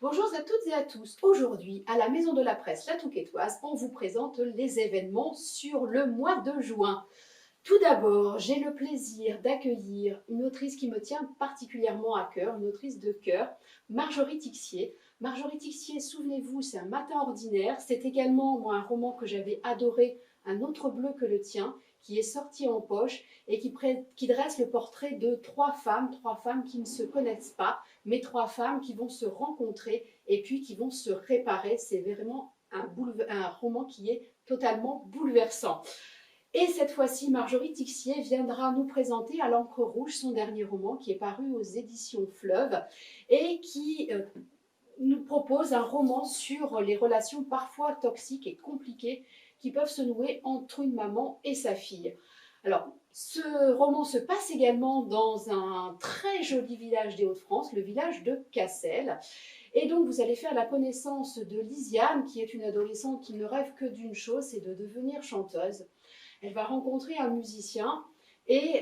Bonjour à toutes et à tous. Aujourd'hui, à la Maison de la Presse La Touquetoise, on vous présente les événements sur le mois de juin. Tout d'abord, j'ai le plaisir d'accueillir une autrice qui me tient particulièrement à cœur, une autrice de cœur, Marjorie Tixier. Marjorie Tixier, souvenez-vous, c'est Un matin ordinaire. C'est également moi, un roman que j'avais adoré, Un autre bleu que le tien, qui est sorti en poche et qui dresse le portrait de trois femmes qui ne se connaissent pas, mais trois femmes qui vont se rencontrer et puis qui vont se réparer. C'est vraiment un roman qui est totalement bouleversant. Et cette fois-ci, Marjorie Tixier viendra nous présenter à l'encre rouge son dernier roman qui est paru aux éditions Fleuve et qui nous propose un roman sur les relations parfois toxiques et compliquées qui peuvent se nouer entre une maman et sa fille. Alors, ce roman se passe également dans un très joli village des Hauts-de-France, le village de Cassel. Et donc, vous allez faire la connaissance de Lisiane, qui est une adolescente qui ne rêve que d'une chose, c'est de devenir chanteuse. Elle va rencontrer un musicien et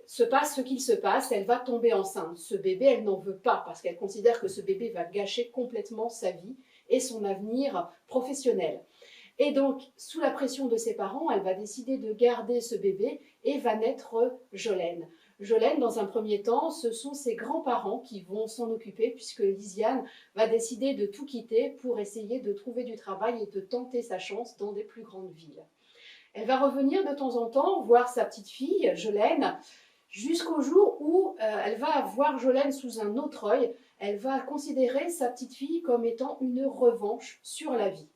se passe ce qu'il se passe, elle va tomber enceinte. Ce bébé, elle n'en veut pas parce qu'elle considère que ce bébé va gâcher complètement sa vie et son avenir professionnel. Et donc, sous la pression de ses parents, elle va décider de garder ce bébé et va naître Jolène. Jolène, dans un premier temps, ce sont ses grands-parents qui vont s'en occuper puisque Lisiane va décider de tout quitter pour essayer de trouver du travail et de tenter sa chance dans des plus grandes villes. Elle va revenir de temps en temps voir sa petite fille, Jolène, jusqu'au jour où elle va voir Jolène sous un autre œil. Elle va considérer sa petite fille comme étant une revanche sur la vie.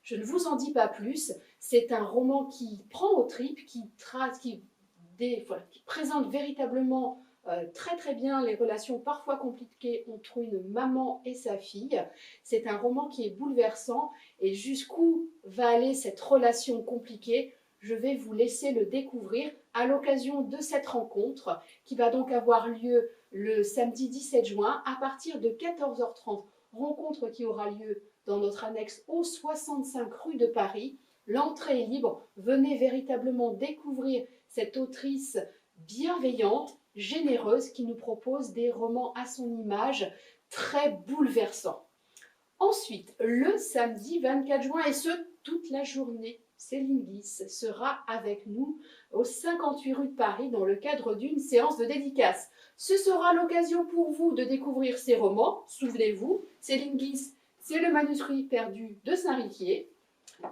Je ne vous en dis pas plus, c'est un roman qui prend aux tripes, qui présente véritablement très très bien les relations parfois compliquées entre une maman et sa fille. C'est un roman qui est bouleversant et jusqu'où va aller cette relation compliquée, je vais vous laisser le découvrir à l'occasion de cette rencontre qui va donc avoir lieu le samedi 17 juin à partir de 14h30. Rencontre qui aura lieu dans notre annexe au 65 rue de Paris. L'entrée est libre. Venez véritablement découvrir cette autrice bienveillante, généreuse, qui nous propose des romans à son image très bouleversants. Ensuite, le samedi 24 juin, et ce, toute la journée, Céline Guisse sera avec nous au 58 rue de Paris dans le cadre d'une séance de dédicace. Ce sera l'occasion pour vous de découvrir ses romans. Souvenez-vous, Céline Guisse, c'est Le manuscrit perdu de Saint-Riquier.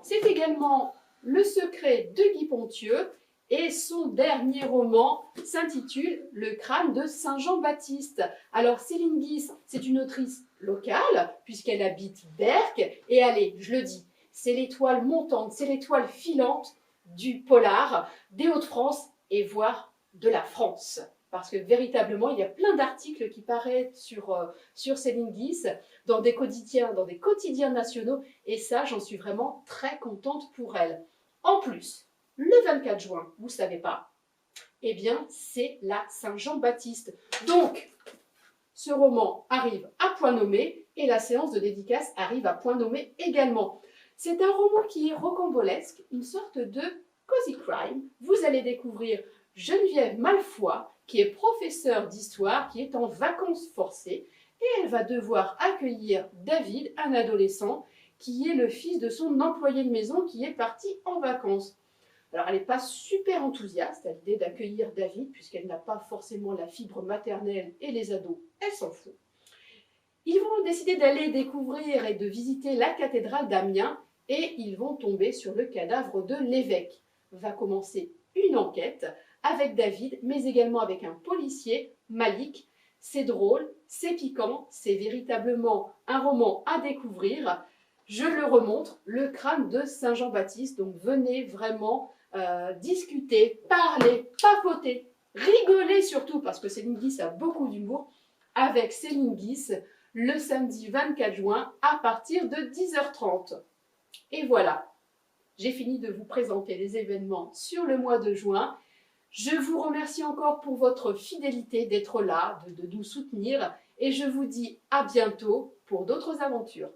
C'est également Le secret de Guy Pontieux et son dernier roman s'intitule Le crâne de Saint-Jean-Baptiste. Alors Céline Guisse, c'est une autrice locale puisqu'elle habite Berck et allez, je le dis, c'est l'étoile montante, c'est l'étoile filante du polar, des Hauts-de-France et voire de la France. Parce que véritablement, il y a plein d'articles qui paraissent sur Céline Guisse dans des quotidiens nationaux et ça, j'en suis vraiment très contente pour elle. En plus, le 24 juin, vous ne savez pas, eh bien, c'est la Saint-Jean-Baptiste. Donc, ce roman arrive à point nommé et la séance de dédicace arrive à point nommé également. C'est un roman qui est rocambolesque, une sorte de cozy crime. Vous allez découvrir Geneviève Malfoy, qui est professeure d'histoire, qui est en vacances forcées, et elle va devoir accueillir David, un adolescent, qui est le fils de son employé de maison qui est parti en vacances. Alors elle n'est pas super enthousiaste à l'idée d'accueillir David, puisqu'elle n'a pas forcément la fibre maternelle et les ados, elle s'en fout. Ils vont décider d'aller découvrir et de visiter la cathédrale d'Amiens, et ils vont tomber sur le cadavre de l'évêque. Va commencer une enquête avec David, mais également avec un policier, Malik. C'est drôle, c'est piquant, c'est véritablement un roman à découvrir. Je le remontre, Le crâne de Saint-Jean-Baptiste. Donc venez vraiment discuter, parler, papoter, rigoler surtout, parce que Céline Guisse a beaucoup d'humour, avec Céline Guisse le samedi 24 juin à partir de 10h30. Et voilà, j'ai fini de vous présenter les événements sur le mois de juin. Je vous remercie encore pour votre fidélité d'être là, de nous soutenir et je vous dis à bientôt pour d'autres aventures.